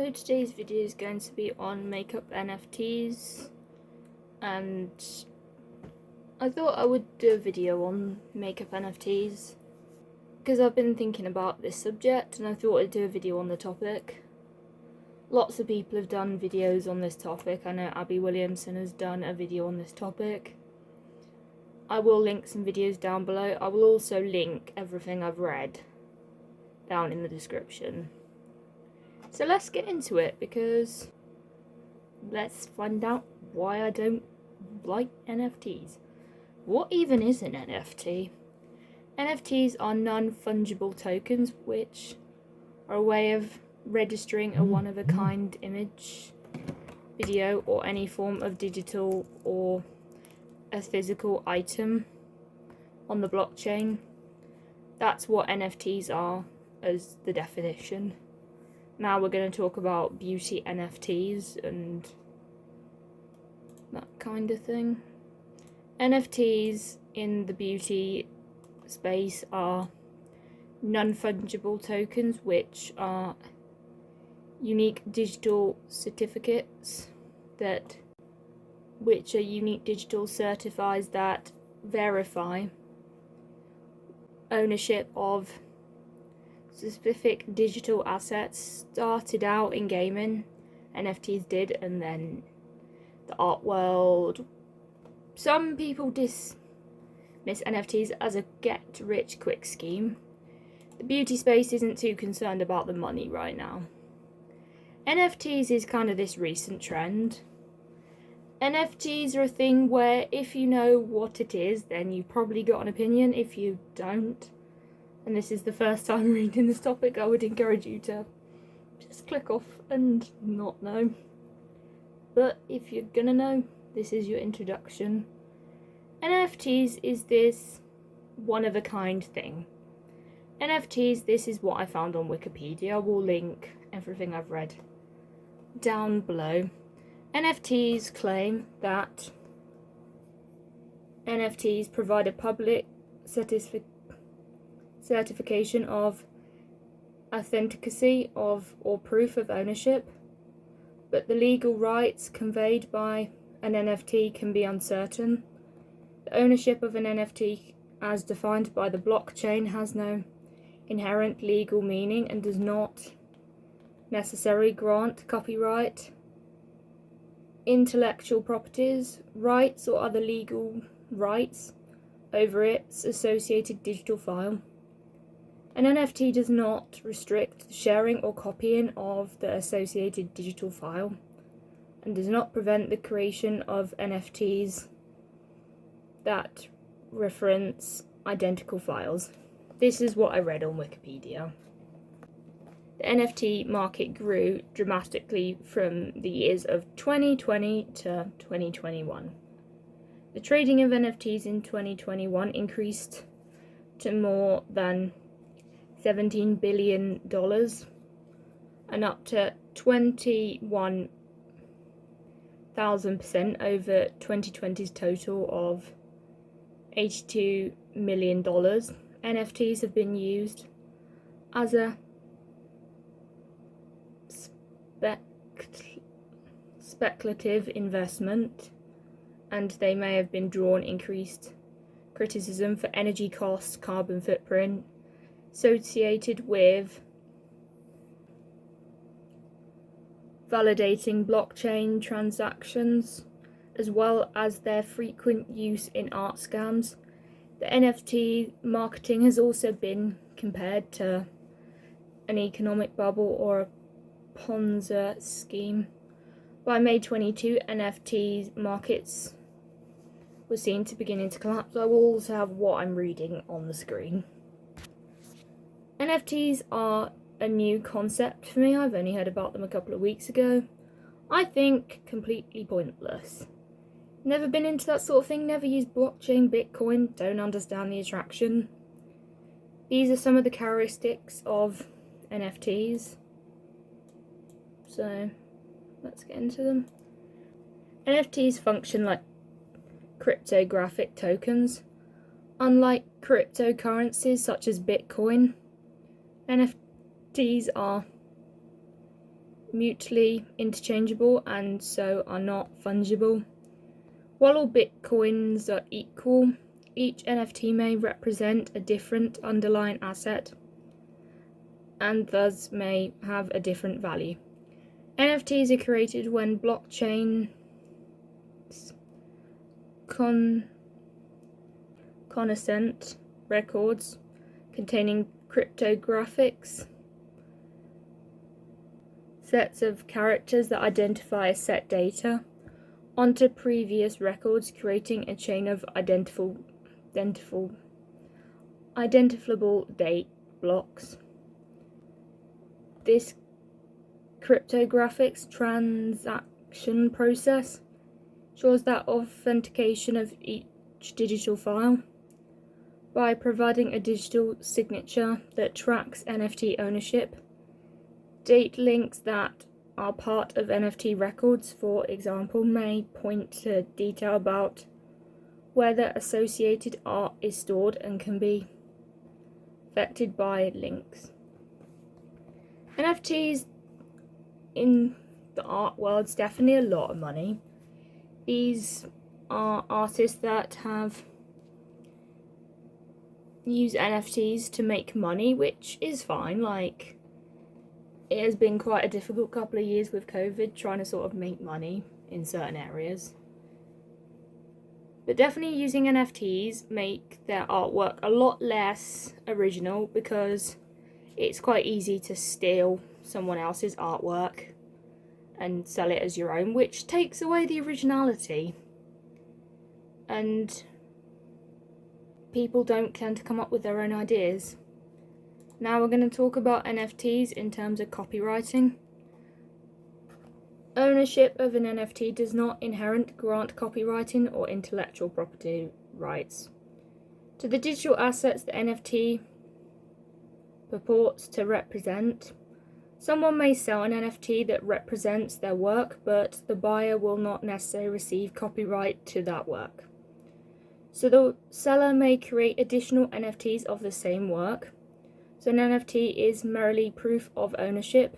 So today's video is going to be on makeup NFTs, and I thought I would do a video on makeup NFTs because I've been thinking about this subject and I thought I'd do a video on the topic. Lots of people have done videos on this topic. I know Abby Williamson has done a video on this topic. I will link some videos down below. I will also link everything I've read down in the description. So let's get into it, because let's find out why I don't like NFTs. What even is an NFT? NFTs are non-fungible tokens, which are a way of registering a one-of-a-kind image, video, or any form of digital or a physical item on the blockchain. That's what NFTs are, as the definition. Now we're going to talk about beauty NFTs and that kind of thing. NFTs in the beauty space are non-fungible tokens, which are unique digital certificates which are unique digital certifies that verify ownership of specific digital assets. Started out in gaming, NFTs did, and then the art world. Some people dismiss NFTs as a get-rich-quick scheme. The beauty space isn't too concerned about the money right now. NFTs is kind of this recent trend. NFTs are a thing where if you know what it is, then you've probably got an opinion. If you don't, and this is the first time reading this topic, I would encourage you to just click off and not know. But if you're gonna know, this is your introduction. NFTs is this one-of-a-kind thing. NFTs, this is what I found on Wikipedia. I will link everything I've read down below. NFTs claim that NFTs provide a public certification of authenticity of or proof of ownership, but the legal rights conveyed by an NFT can be uncertain. The ownership of an NFT as defined by the blockchain has no inherent legal meaning and does not necessarily grant copyright, intellectual properties rights, or other legal rights over its associated digital file. An NFT does not restrict the sharing or copying of the associated digital file and does not prevent the creation of NFTs that reference identical files. This is what I read on Wikipedia. The NFT market grew dramatically from the years of 2020 to 2021. The trading of NFTs in 2021 increased to more than $17 billion and up to 21,000% over 2020's total of $82 million. NFTs have been used as a speculative investment, and they may have been drawn increased criticism for energy costs, carbon footprint associated with validating blockchain transactions, as well as their frequent use in art scams. The NFT marketing has also been compared to an economic bubble or a Ponzi scheme. By May 22, NFT markets were seen to beginning to collapse. I will also have what I'm reading on the screen. NFTs are a new concept for me. I've only heard about them a couple of weeks ago. I think completely pointless. Never been into that sort of thing, never used blockchain, Bitcoin, don't understand the attraction. These are some of the characteristics of NFTs. So let's get into them. NFTs function like cryptographic tokens. Unlike cryptocurrencies such as Bitcoin, NFTs are mutually interchangeable and so are not fungible. While all bitcoins are equal, each NFT may represent a different underlying asset and thus may have a different value. NFTs are created when blockchain consent records containing cryptographics, sets of characters that identify set data, onto previous records, creating a chain of identifiable date blocks. This cryptographics transaction process ensures that authentication of each digital file by providing a digital signature that tracks NFT ownership. Date links that are part of NFT records, for example, may point to detail about where the associated art is stored and can be affected by links. NFTs in the art world is definitely a lot of money. These are artists that have used NFTs to make money, which is fine. Like, it has been quite a difficult couple of years with COVID trying to sort of make money in certain areas. But definitely using NFTs make their artwork a lot less original because it's quite easy to steal someone else's artwork and sell it as your own, which takes away the originality. And people don't tend to come up with their own ideas. Now we're going to talk about NFTs in terms of copywriting. Ownership of an NFT does not inherently grant copywriting or intellectual property rights to the digital assets the NFT purports to represent. Someone may sell an NFT that represents their work, but the buyer will not necessarily receive copyright to that work. So the seller may create additional NFTs of the same work. So an NFT is merely proof of ownership,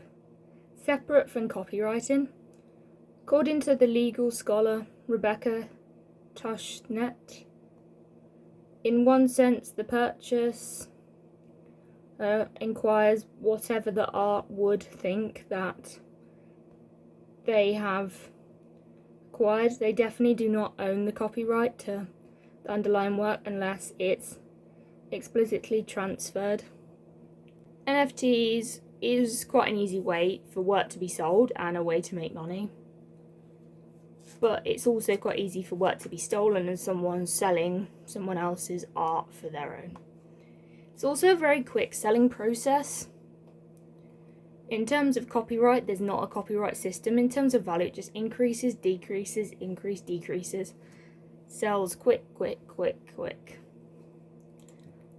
separate from copywriting. According to the legal scholar Rebecca Tushnet, in one sense the purchase inquires whatever the art would think that they have acquired. They definitely do not own the copyright to the underlying work unless it's explicitly transferred. NFTs is quite an easy way for work to be sold and a way to make money. But it's also quite easy for work to be stolen and someone selling someone else's art for their own. It's also a very quick selling process. In terms of copyright, there's not a copyright system. In terms of value, it just increases, decreases, decreases. Sells quick.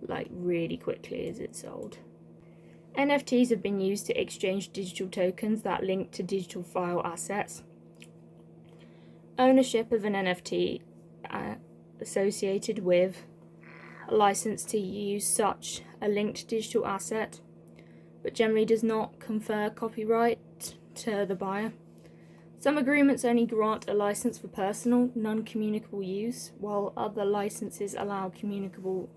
Like really quickly is it sold. NFTs have been used to exchange digital tokens that link to digital file assets. Ownership of an NFT associated with a license to use such a linked digital asset, but generally does not confer copyright to the buyer. Some agreements only grant a license for personal, non-communicable use, while other licenses allow communicable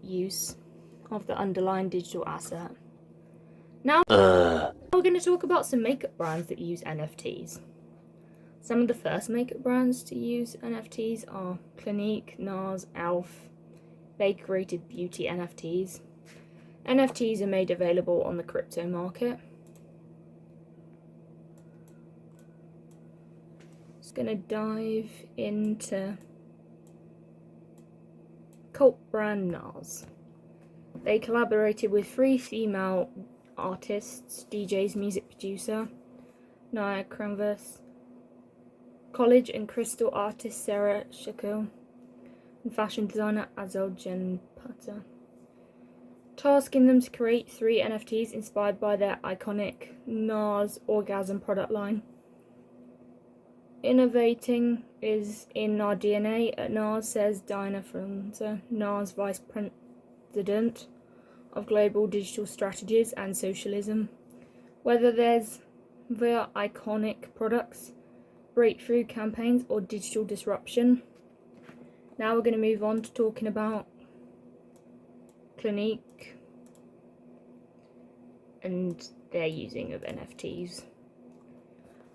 use of the underlying digital asset. Now we're going to talk about some makeup brands that use NFTs. Some of the first makeup brands to use NFTs are Clinique, NARS, ELF. They created beauty NFTs. NFTs are made available on the crypto market. Just going to dive into cult brand NARS. They collaborated with 3 female artists, DJs, music producer Naya Kranvas, college and crystal artist Sarah Shakur, and fashion designer Azel Jenpata, tasking them to create 3 NFTs inspired by their iconic NARS Orgasm product line. Innovating is in our DNA at NARS, says Diana Franza, NARS Vice President of Global Digital Strategies and Socialism. whether there's via iconic products, breakthrough campaigns, or digital disruption. Now we're going to move on to talking about Clinique and their using of NFTs.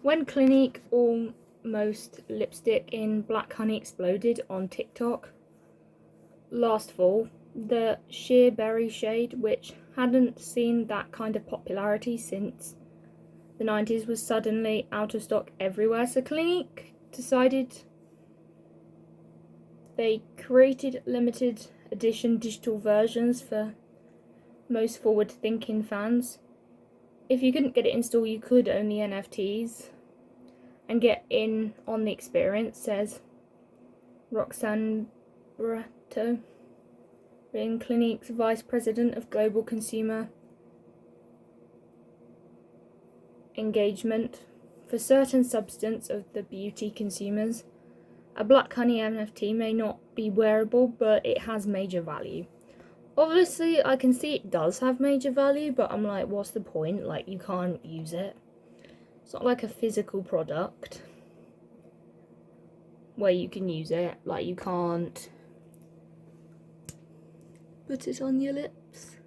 When Clinique Almost Lipstick in Black Honey exploded on TikTok last fall, the sheer berry shade, which hadn't seen that kind of popularity since the 90s, was suddenly out of stock everywhere. So Clinique decided they created limited edition digital versions for most forward-thinking fans. If you couldn't get it in store, you could own the NFTs and get in on the experience, says Roxanne Bratto, being Clinique's Vice President of Global Consumer Engagement. For certain substance of the beauty consumers, a Black Honey NFT may not be wearable, but it has major value. Obviously, I can see it does have major value, but I'm like, what's the point? Like, you can't use it. It's not like a physical product where you can use it. Like, you can't put it on your lips.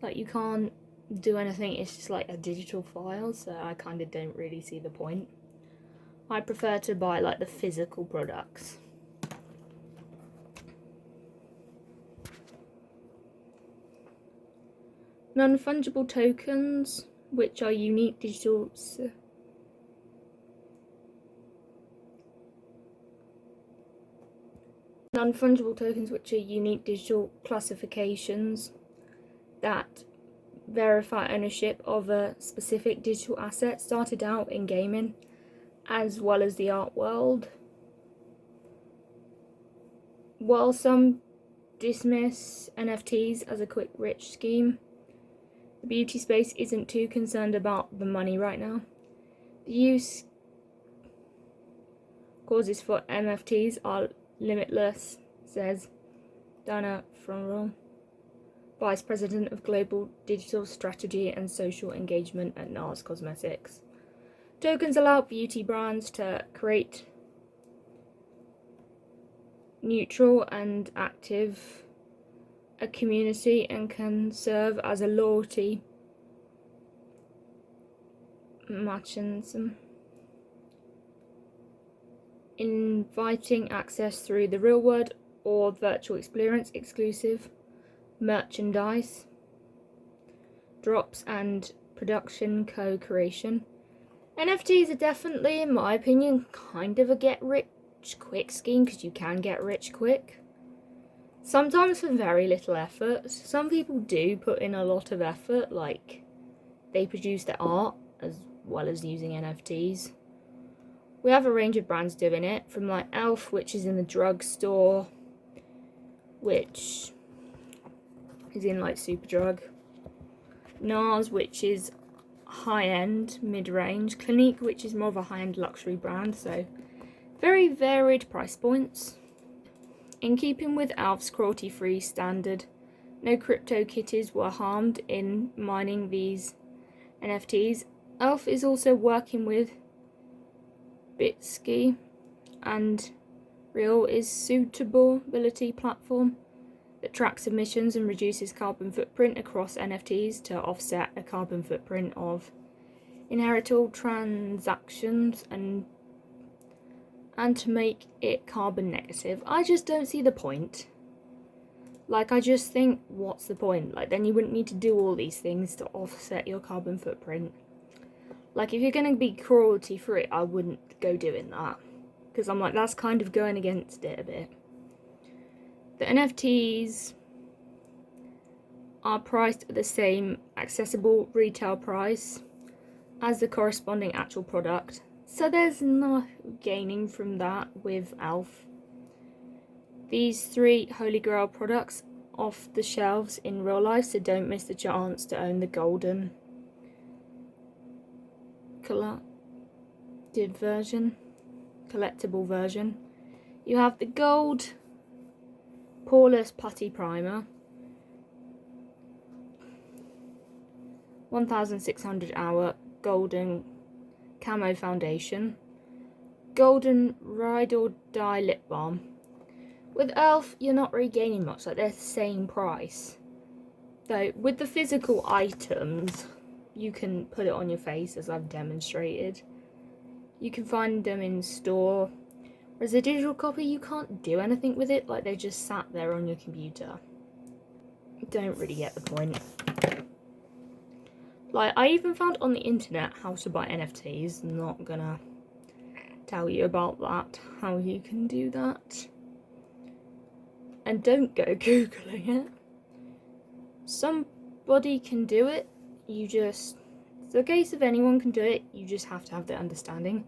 Like, you can't do anything. It's just like a digital file, so I kind of don't really see the point. I prefer to buy like the physical products. Non-fungible tokens, which are unique digital classifications that verify ownership of a specific digital asset, started out in gaming as well as the art world. While some dismiss NFTs as a quick rich scheme, the beauty space isn't too concerned about the money right now. The use causes for NFTs are limitless, says Dana Frumroll, Vice President of Global Digital Strategy and Social Engagement at NARS Cosmetics. Tokens allow beauty brands to create neutral and active a community and can serve as a loyalty mechanism, inviting access through the real world or virtual experience, exclusive merchandise, drops, and production co-creation. NFTs are definitely, in my opinion, kind of a get rich quick scheme, because you can get rich quick. Sometimes for very little effort. Some people do put in a lot of effort, like they produce their art as well as using NFTs. We have a range of brands doing it, from like Elf, which is in the drugstore, which is in like Superdrug, NARS, which is high-end, mid-range, Clinique, which is more of a high-end luxury brand, so very varied price points. In keeping with Alf's cruelty-free standard, no crypto kitties were harmed in mining these NFTs. Elf is also working with Bitsky and Real is suitability platform that tracks emissions and reduces carbon footprint across NFTs to offset a carbon footprint of inheritable transactions and to make it carbon negative. I just don't see the point. Like, I just think, what's the point? Like, then you wouldn't need to do all these things to offset your carbon footprint. Like, if you're going to be cruelty free, I wouldn't go doing that, because I'm like, that's kind of going against it a bit. The NFTs are priced at the same accessible retail price as the corresponding actual product, so there's no gaining from that with Elf. These 3 Holy Grail products off the shelves in real life, so don't miss the chance to own the golden collectible version. You have the gold poreless putty primer, 1600 hour golden camo foundation, golden ride or die lip balm. With Elf, you're not really gaining much, like they're the same price. Though with the physical items, you can put it on your face as I've demonstrated. You can find them in store. Whereas a digital copy, you can't do anything with it, like they just sat there on your computer. Don't really get the point. Like, I even found on the internet how to buy NFTs. Not gonna tell you about that, how you can do that. And don't go Googling it. Somebody can do it, it's a case of anyone can do it, you just have to have the understanding.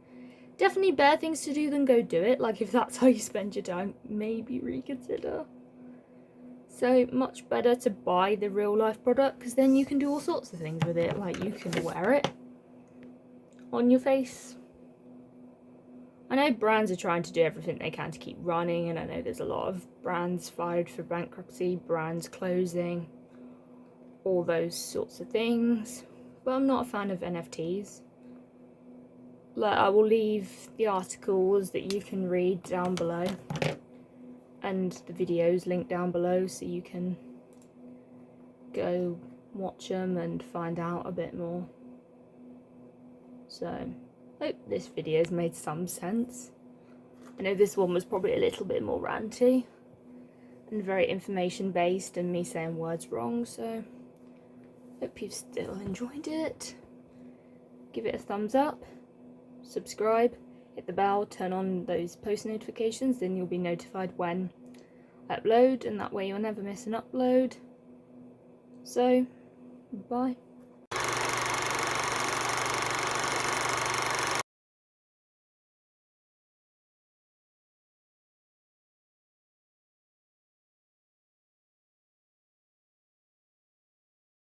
Definitely better things to do than go do it, like if that's how you spend your time, maybe reconsider. So much better to buy the real life product, because then you can do all sorts of things with it, like you can wear it on your face. I know brands are trying to do everything they can to keep running, and I know there's a lot of brands filed for bankruptcy, brands closing, all those sorts of things, but I'm not a fan of NFTs. Like, I will leave the articles that you can read down below and the videos linked down below so you can go watch them and find out a bit more. So, hope this video's made some sense. I know this one was probably a little bit more ranty and very information based and me saying words wrong, so hope you've still enjoyed it. Give it a thumbs up, subscribe, hit the bell, turn on those post notifications, then you'll be notified when I upload, and that way you'll never miss an upload. So, bye.